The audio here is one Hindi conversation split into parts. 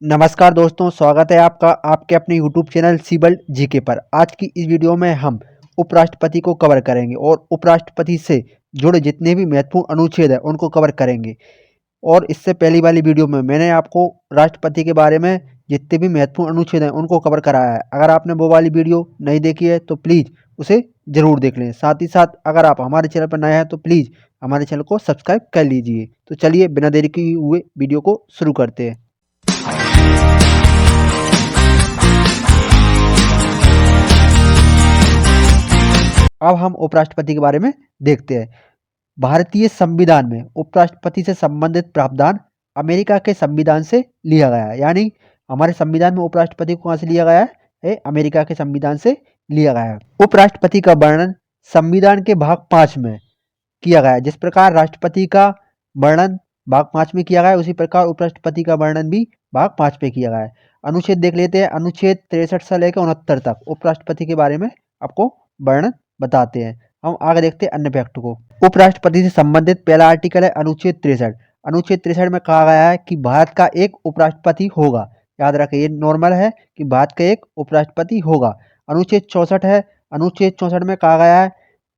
नमस्कार दोस्तों, स्वागत है आपका आपके अपने यूट्यूब चैनल सिबल जीके पर। आज की इस वीडियो में हम उपराष्ट्रपति को कवर करेंगे और उपराष्ट्रपति से जुड़े जितने भी महत्वपूर्ण अनुच्छेद हैं उनको कवर करेंगे। और इससे पहली वाली वीडियो में मैंने आपको राष्ट्रपति के बारे में जितने भी महत्वपूर्ण अनुच्छेद हैं उनको कवर कराया है। अगर आपने वो वाली वीडियो नहीं देखी है तो प्लीज़ उसे ज़रूर देख लें। साथ ही साथ अगर आप हमारे चैनल पर नए हैं तो प्लीज़ हमारे चैनल को सब्सक्राइब कर लीजिए। तो चलिए बिना देरी किए हुए वीडियो को शुरू करते हैं। अब हम उपराष्ट्रपति के बारे में देखते हैं। भारतीय संविधान में उपराष्ट्रपति से संबंधित प्रावधान अमेरिका के संविधान से लिया गया है। यानी हमारे संविधान में उपराष्ट्रपति को कहाँ से लिया गया है? अमेरिका के संविधान से लिया गया है। उपराष्ट्रपति का वर्णन संविधान के भाग 5 में किया गया है। जिस प्रकार राष्ट्रपति का वर्णन भाग 5 में किया गया है, उसी प्रकार उपराष्ट्रपति का वर्णन भी भाग 5 में किया गया है। अनुच्छेद देख लेते हैं। अनुच्छेद 63 से लेकर 69 तक उपराष्ट्रपति के बारे में आपको वर्णन बताते हैं। हम आगे देखते हैं अन्य फैक्ट को। उपराष्ट्रपति से संबंधित पहला आर्टिकल है अनुच्छेद 63। अनुच्छेद 63 में कहा गया है कि भारत का एक उपराष्ट्रपति होगा। याद रखें, ये नॉर्मल है कि भारत का एक उपराष्ट्रपति होगा। अनुच्छेद 64 है। अनुच्छेद 64 में कहा गया है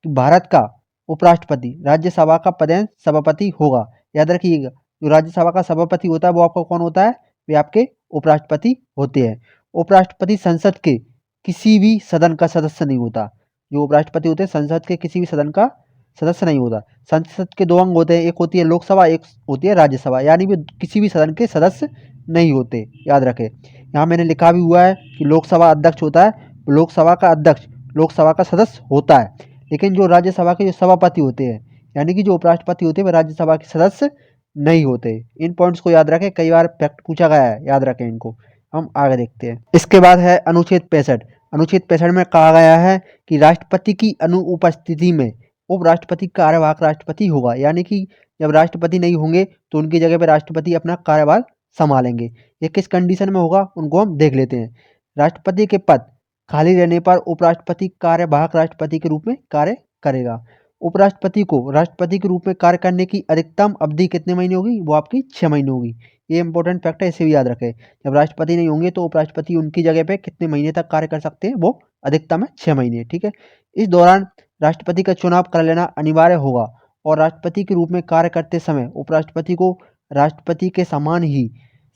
कि भारत का उपराष्ट्रपति राज्यसभा का पदेन सभापति होगा। याद रखिएगा, जो राज्यसभा का सभापति होता है वो आपका कौन होता है? वे आपके उपराष्ट्रपति होते हैं। उपराष्ट्रपति संसद के किसी भी सदन का सदस्य नहीं होता। जो उपराष्ट्रपति होते हैं संसद के किसी भी सदन का सदस्य नहीं होता। संसद के दो अंग होते हैं, एक होती है लोकसभा, एक होती है राज्यसभा। यानी वे किसी भी सदन के सदस्य नहीं होते। याद रखें, यहाँ मैंने लिखा भी हुआ है कि लोकसभा अध्यक्ष होता है, लोकसभा का अध्यक्ष लोकसभा का सदस्य होता है। लेकिन जो राज्यसभा के जो सभापति होते हैं, यानी कि जो उपराष्ट्रपति होते हैं, वे राज्यसभा के सदस्य नहीं होते। इन पॉइंट्स को याद रखें, कई बार फैक्ट पूछा गया है, याद रखें इनको। हम आगे देखते हैं। इसके बाद है अनुच्छेद 65। अनुच्छेद 65 में कहा गया है कि राष्ट्रपति की अनुपस्थिति में उपराष्ट्रपति कार्यवाहक राष्ट्रपति होगा। यानी कि जब राष्ट्रपति नहीं होंगे तो उनकी जगह पर राष्ट्रपति अपना कार्यभार संभालेंगे। ये किस कंडीशन में होगा उनको हम देख लेते हैं। राष्ट्रपति के पद खाली रहने पर उपराष्ट्रपति कार्यवाहक राष्ट्रपति के रूप में कार्य करेगा। उपराष्ट्रपति को राष्ट्रपति के रूप में कार्य करने की अधिकतम अवधि कितने महीने होगी? वो आपकी 6 महीने होगी। ये इंपॉर्टेंट फैक्ट है, इसे भी याद रखें। जब राष्ट्रपति नहीं होंगे तो उपराष्ट्रपति उनकी जगह पे कितने महीने तक कार्य कर सकते हैं? वो अधिकतम है 6 महीने। ठीक है। इस दौरान राष्ट्रपति का चुनाव कर लेना अनिवार्य होगा और राष्ट्रपति के रूप में कार्य करते समय उपराष्ट्रपति को राष्ट्रपति के समान ही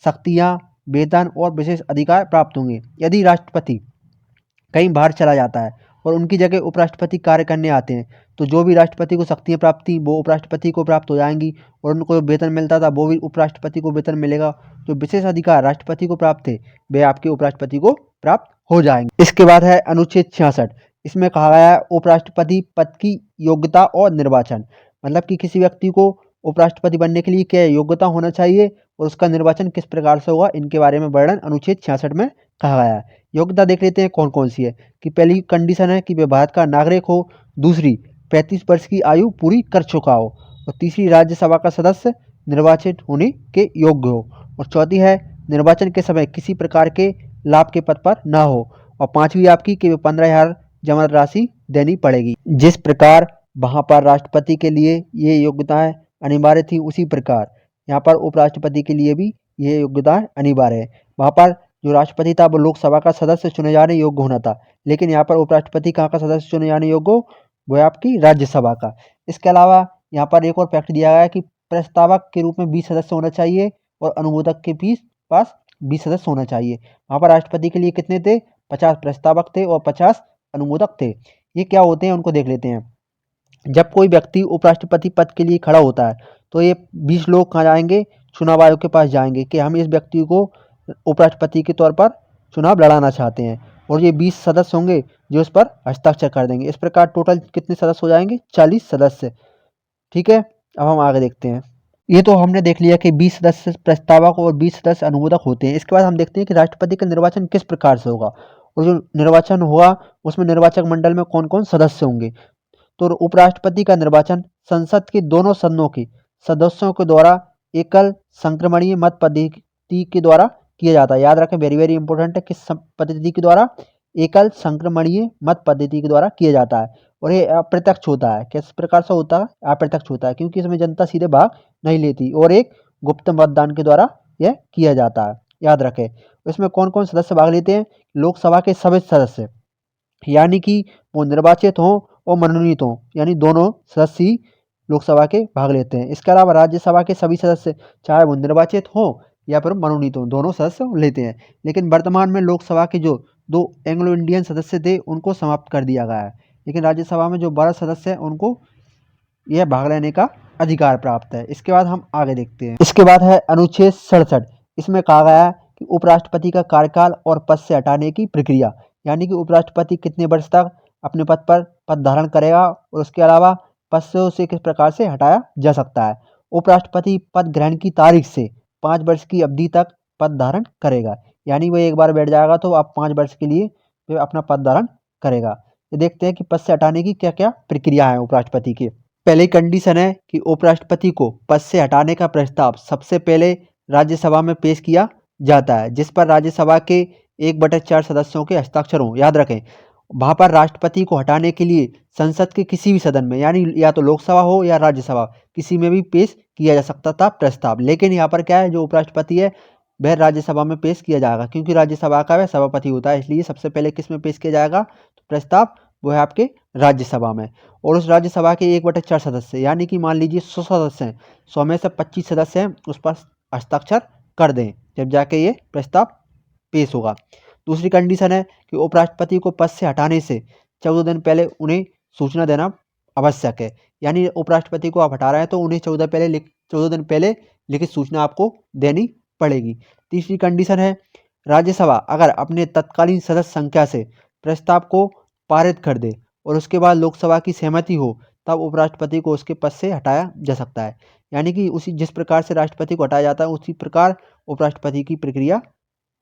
शक्तियाँ, वेतन और विशेष अधिकार प्राप्त होंगे। यदि राष्ट्रपति कहीं बाहर चला जाता है और उनकी जगह उपराष्ट्रपति कार्य करने आते हैं तो जो भी राष्ट्रपति को शक्तियाँ प्राप्त थी वो उपराष्ट्रपति को प्राप्त हो जाएंगी और उनको जो वेतन मिलता था वो भी उपराष्ट्रपति को वेतन मिलेगा। जो विशेष अधिकार राष्ट्रपति को प्राप्त थे वे आपके उपराष्ट्रपति को प्राप्त हो जाएंगे। इसके बाद है अनुच्छेद 66। इसमें कहा गया है उपराष्ट्रपति पद की योग्यता और निर्वाचन। मतलब कि किसी व्यक्ति को उपराष्ट्रपति बनने के लिए क्या योग्यता होना चाहिए और उसका निर्वाचन किस प्रकार से होगा, इनके बारे में वर्णन अनुच्छेद 66 में कहा गया है। योग्यता देख लेते हैं कौन कौन सी है। कि पहली कंडीशन है कि वे भारत का नागरिक हो। दूसरी, 35 वर्ष की आयु पूरी कर चुका हो। और तीसरी, राज्यसभा का सदस्य निर्वाचित होने के योग्य हो। और चौथी है, निर्वाचन के समय किसी प्रकार के लाभ के पद पर ना हो। और पांचवी आपकी कि 15,000 जमा राशि देनी पड़ेगी। जिस प्रकार वहाँ पर राष्ट्रपति के लिए ये योग्यताएं अनिवार्य थी, उसी प्रकार यहाँ पर उपराष्ट्रपति के लिए भी ये योग्यताएं अनिवार्य है। वहाँ पर जो राष्ट्रपति था वो लोकसभा का सदस्य चुने जाने योग्य होना था, लेकिन यहाँ पर उपराष्ट्रपति कहाँ का सदस्य चुने जाने योग्य हो? वो है आपकी राज्यसभा का। इसके अलावा यहाँ पर एक और फैक्ट दिया गया है कि प्रस्तावक के रूप में 20 सदस्य होना चाहिए और अनुमोदक के पास 20 सदस्य होना चाहिए। वहाँ पर राष्ट्रपति के लिए कितने थे? 50 प्रस्तावक थे और 50 अनुमोदक थे। ये क्या होते हैं उनको देख लेते हैं। जब कोई व्यक्ति उपराष्ट्रपति पद के लिए खड़ा होता है तो ये 20 लोग कहाँ जाएंगे? चुनाव आयोग के पास जाएंगे कि हम इस व्यक्ति को उपराष्ट्रपति के तौर पर चुनाव लड़ाना चाहते हैं। और ये 20 सदस्य होंगे जो इस पर हस्ताक्षर कर देंगे। इस प्रकार टोटल कितने सदस्य हो जाएंगे? 40 सदस्य। ठीक है। अब हम आगे देखते हैं। ये तो हमने देख लिया कि 20 सदस्य प्रस्तावक और 20 सदस्य अनुमोदक होते हैं। इसके बाद हम देखते हैं कि राष्ट्रपति का निर्वाचन किस प्रकार से होगा और जो निर्वाचन होगा उसमें निर्वाचक मंडल में कौन कौन सदस्य होंगे। तो उपराष्ट्रपति का निर्वाचन संसद के दोनों सदनों के सदस्यों के द्वारा एकल संक्रमणीय मत पद्धति के द्वारा किया जाता है। याद रखें, वेरी वेरी इंपॉर्टेंट है, किस पद्धति के द्वारा? एकल संक्रमणीय मत पद्धति के द्वारा किया जाता है। और ये अप्रत्यक्ष होता है। किस प्रकार से होता है? अप्रत्यक्ष होता है, क्योंकि इसमें जनता सीधे भाग नहीं लेती और एक गुप्त मतदान के द्वारा यह किया जाता है। याद रखें। इसमें कौन कौन सदस्य भाग लेते हैं? लोकसभा के सभी सदस्य, यानी कि वो निर्वाचित हों और मनोनीत हों, यानी दोनों सदस्य ही लोकसभा के भाग लेते हैं। इसके अलावा राज्यसभा के सभी सदस्य, चाहे वो निर्वाचित हों या फिर मनोनीत हों, दोनों सदस्य लेते हैं। लेकिन वर्तमान में लोकसभा के जो 2 एंग्लो इंडियन सदस्य थे उनको समाप्त कर दिया गया है। लेकिन राज्यसभा में जो 12 सदस्य हैं उनको यह भाग लेने का अधिकार प्राप्त है। इसके बाद हम आगे देखते हैं। इसके बाद है अनुच्छेद 67। इसमें कहा गया है कि उपराष्ट्रपति का कार्यकाल और पद से हटाने की प्रक्रिया, यानी कि उपराष्ट्रपति कितने वर्ष तक अपने पद पर पद धारण करेगा और उसके अलावा पद से उसे किस प्रकार से हटाया जा सकता है। उपराष्ट्रपति पद ग्रहण की तारीख से 5 वर्ष की अवधि तक पद धारण करेगा, यानी वो एक बार बैठ जाएगा तो आप 5 वर्ष के लिए फिर अपना पद धारण करेगा। ये देखते हैं कि पद से हटाने की क्या क्या प्रक्रिया है उपराष्ट्रपति की। पहली कंडीशन है कि उपराष्ट्रपति को पद से हटाने का प्रस्ताव सबसे पहले राज्यसभा में पेश किया जाता है, जिस पर राज्यसभा के 1/4 सदस्यों के हस्ताक्षर हों। याद रखें, वहाँ पर राष्ट्रपति को हटाने के लिए संसद के किसी भी सदन में, यानी या तो लोकसभा हो या राज्यसभा, किसी में भी पेश किया जा सकता था प्रस्ताव। लेकिन यहाँ पर क्या है, जो उपराष्ट्रपति है वह राज्यसभा में पेश किया जाएगा, क्योंकि राज्यसभा का वह सभापति होता है। इसलिए सबसे पहले किस में पेश किया जाएगा तो प्रस्ताव, वो है आपके राज्यसभा में। और उस राज्यसभा के 1/4 सदस्य, यानी कि मान लीजिए 100 सदस्य हैं, 100 में से 25 सदस्य हैं, उस पर हस्ताक्षर कर दें, जब जाके ये प्रस्ताव पेश होगा। दूसरी कंडीशन है कि उपराष्ट्रपति को पद से हटाने से 14 दिन पहले उन्हें सूचना देना आवश्यक है, यानी उपराष्ट्रपति को आप हटा रहे हैं तो उन्हें 14 दिन पहले लिखित सूचना आपको देनी पड़ेगी। तीसरी कंडीशन है, राज्यसभा अगर अपने तत्कालीन सदस्य संख्या से प्रस्ताव को पारित कर दे और उसके बाद लोकसभा की सहमति हो, तब उपराष्ट्रपति को उसके पद से हटाया जा सकता है। यानी कि उसी जिस प्रकार से राष्ट्रपति को हटाया जाता है उसी प्रकार उपराष्ट्रपति की प्रक्रिया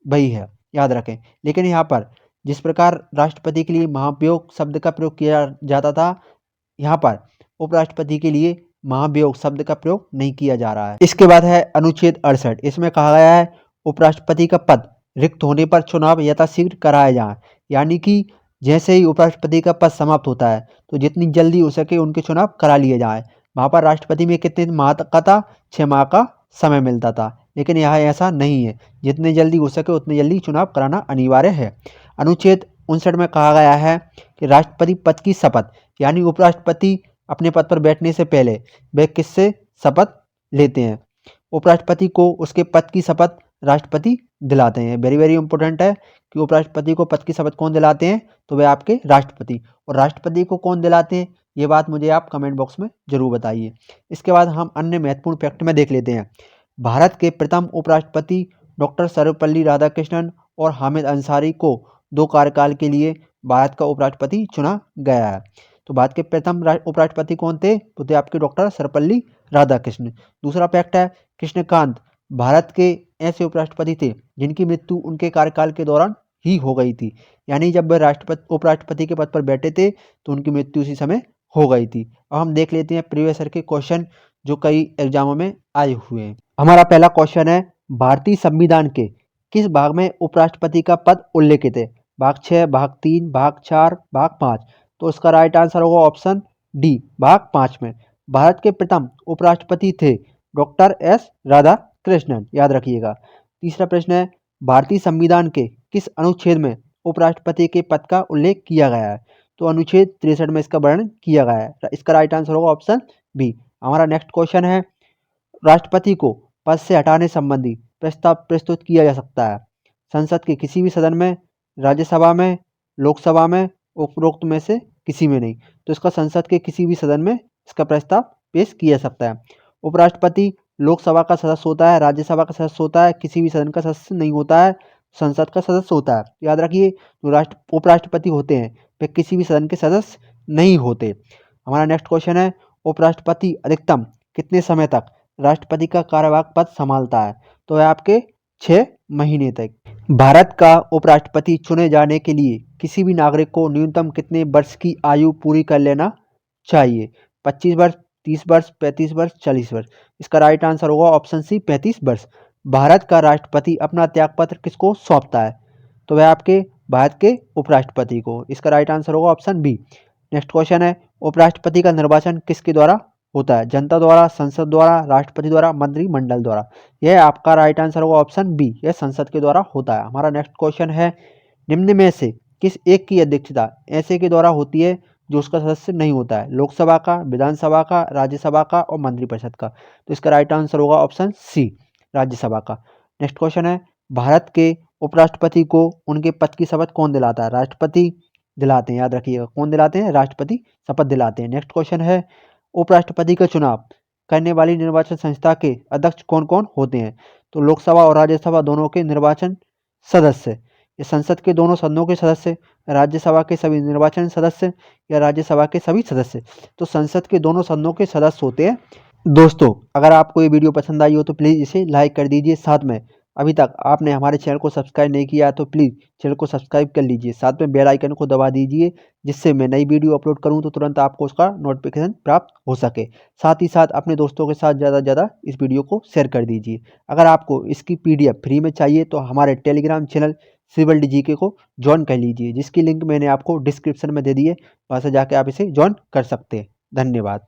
वही है, याद रखें। लेकिन यहाँ पर जिस प्रकार राष्ट्रपति के लिए महाभियोग शब्द का प्रयोग किया जाता था, यहाँ पर उपराष्ट्रपति के लिए महाभियोग शब्द का प्रयोग नहीं किया जा रहा है। इसके बाद है अनुच्छेद 68। इसमें कहा गया है उपराष्ट्रपति का पद रिक्त होने पर चुनाव यथाशीघ्र कराया जाए, यानी कि जैसे ही उपराष्ट्रपति का पद समाप्त होता है तो जितनी जल्दी हो सके उनके चुनाव करा लिए जाए। वहाँ पर राष्ट्रपति में कितने माह का था, 6 माह का समय मिलता था, लेकिन यहाँ ऐसा नहीं है, जितने जल्दी हो सके उतने जल्दी चुनाव कराना अनिवार्य है। अनुच्छेद 59 में कहा गया है कि राष्ट्रपति पद की शपथ, यानी उपराष्ट्रपति अपने पद पर बैठने से पहले वे किससे शपथ लेते हैं? उपराष्ट्रपति को उसके पद की शपथ राष्ट्रपति दिलाते हैं। वेरी वेरी इंपॉर्टेंट है कि उपराष्ट्रपति को पद की शपथ कौन दिलाते हैं, तो वे आपके राष्ट्रपति। और राष्ट्रपति को कौन दिलाते हैं, ये बात मुझे आप कमेंट बॉक्स में जरूर बताइए। इसके बाद हम अन्य महत्वपूर्ण फैक्ट में देख लेते हैं। भारत के प्रथम उपराष्ट्रपति डॉक्टर सर्वपल्ली राधाकृष्णन और हामिद अंसारी को 2 कार्यकाल के लिए भारत का उपराष्ट्रपति चुना गया है। तो भारत के प्रथम उपराष्ट्रपति कौन थे, तो थे आपके डॉक्टर सर्वपल्ली राधाकृष्णन। दूसरा फैक्ट है, कृष्णकांत भारत के ऐसे उपराष्ट्रपति थे जिनकी मृत्यु उनके कार्यकाल के दौरान ही हो गई थी, यानी जब वह उपराष्ट्रपति के पद पर बैठे थे तो उनकी मृत्यु उसी समय हो गई थी। अब हम देख लेते हैं प्रीवियस ईयर के क्वेश्चन जो कई एग्जामों में आए हुए हैं। हमारा पहला क्वेश्चन है, भारतीय संविधान के किस भाग में उपराष्ट्रपति का पद उल्लेखित है? भाग 6, भाग 3, भाग 4, भाग 5। तो इसका राइट आंसर होगा ऑप्शन डी, भाग 5 में। भारत के प्रथम उपराष्ट्रपति थे डॉक्टर एस राधाकृष्णन, याद रखिएगा। तीसरा प्रश्न है, भारतीय संविधान के किस अनुच्छेद में उपराष्ट्रपति के पद का उल्लेख किया गया है? तो अनुच्छेद 63 में इसका वर्णन किया गया है। इसका राइट आंसर होगा ऑप्शन बी। हमारा नेक्स्ट क्वेश्चन है, राष्ट्रपति को पद से हटाने संबंधी प्रस्ताव प्रस्तुत किया जा सकता है संसद के किसी भी सदन में, राज्यसभा में, लोकसभा में, उपरोक्त में से किसी में नहीं। तो इसका संसद के किसी भी सदन में इसका प्रस्ताव पेश किया जा सकता है। उपराष्ट्रपति लोकसभा का सदस्य होता है, राज्यसभा का सदस्य होता है, किसी भी सदन का सदस्य नहीं होता है, संसद का सदस्य होता है। याद रखिए, जो उपराष्ट्रपति होते हैं वे किसी भी सदन के सदस्य नहीं होते। हमारा नेक्स्ट क्वेश्चन है, उपराष्ट्रपति अधिकतम कितने समय तक राष्ट्रपति का कार्यवाहक पद संभालता है? तो है आपके 6 महीने तक। भारत का उपराष्ट्रपति चुने जाने के लिए किसी भी नागरिक को न्यूनतम कितने वर्ष की आयु पूरी कर लेना चाहिए? 25 वर्ष, 30 वर्ष, 35 वर्ष, 40 वर्ष। इसका राइट आंसर होगा ऑप्शन सी, 35 वर्ष। भारत का राष्ट्रपति अपना त्यागपत्र किसको सौंपता है? तो वह आपके भारत के उपराष्ट्रपति को। इसका राइट आंसर होगा ऑप्शन बी। नेक्स्ट क्वेश्चन है, उपराष्ट्रपति का निर्वाचन किसके द्वारा होता है? जनता द्वारा, संसद द्वारा, राष्ट्रपति द्वारा, मंत्रिमंडल द्वारा। यह आपका राइट आंसर होगा ऑप्शन बी, यह संसद के द्वारा होता है। हमारा नेक्स्ट क्वेश्चन है, निम्न में से किस एक की अध्यक्षता ऐसे के द्वारा होती है जो उसका सदस्य नहीं होता है? लोकसभा का, विधानसभा का, राज्यसभा का और मंत्रिपरिषद का। तो इसका राइट आंसर होगा ऑप्शन सी, राज्यसभा का। नेक्स्ट क्वेश्चन है, भारत के उपराष्ट्रपति को उनके पद की शपथ कौन दिलाता है? राष्ट्रपति दिलाते हैं, याद रखिएगा, कौन दिलाते हैं? राष्ट्रपति शपथ दिलाते हैं। नेक्स्ट क्वेश्चन है, उपराष्ट्रपति का चुनाव करने वाली निर्वाचन संस्था के अध्यक्ष कौन कौन होते हैं? तो लोकसभा और राज्यसभा दोनों के निर्वाचन सदस्य, ये संसद के दोनों सदनों के सदस्य, राज्यसभा के सभी निर्वाचन सदस्य या राज्यसभा के सभी सदस्य? तो संसद के दोनों सदनों के सदस्य होते हैं। दोस्तों, अगर आपको ये वीडियो पसंद आई हो तो प्लीज़ इसे लाइक कर दीजिए। साथ में अभी तक आपने हमारे चैनल को सब्सक्राइब नहीं किया तो प्लीज़ चैनल को सब्सक्राइब कर लीजिए। साथ में बेल आइकन को दबा दीजिए, जिससे मैं नई वीडियो अपलोड करूं तो तुरंत आपको उसका नोटिफिकेशन प्राप्त हो सके। साथ ही साथ अपने दोस्तों के साथ ज़्यादा से ज़्यादा इस वीडियो को शेयर कर दीजिए। अगर आपको इसकी PDF फ्री में चाहिए तो हमारे टेलीग्राम चैनल सिविल DGK को ज्वाइन कर लीजिए, जिसकी लिंक मैंने आपको डिस्क्रिप्शन में दे दी है, वहाँ से जाके आप इसे ज्वाइन कर सकते हैं। धन्यवाद।